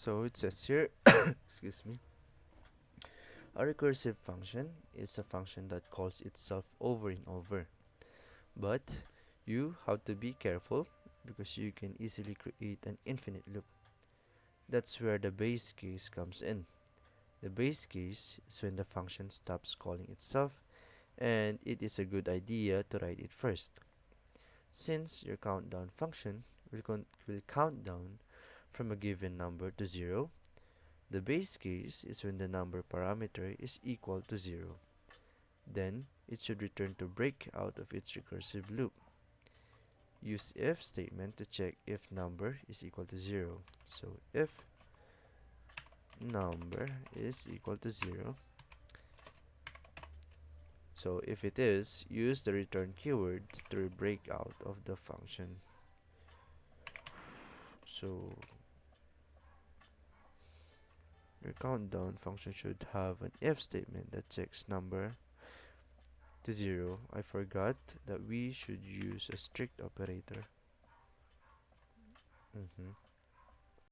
So it says here, excuse me, a recursive function is a function that calls itself over and over. But you have to be careful because you can easily create an infinite loop. That's where the base case comes in. The base case is when the function stops calling itself and it is a good idea to write it first. Since your countdown function will count down from a given number to 0, the base case is when the number parameter is equal to 0. Then it should return to break out of its recursive loop. Use if statement to check if number is equal to 0. So if number is equal to 0, so if it is, use the return keyword to break out of the function. So your countdown function should have an if statement that checks number to 0. I forgot that we should use a strict operator.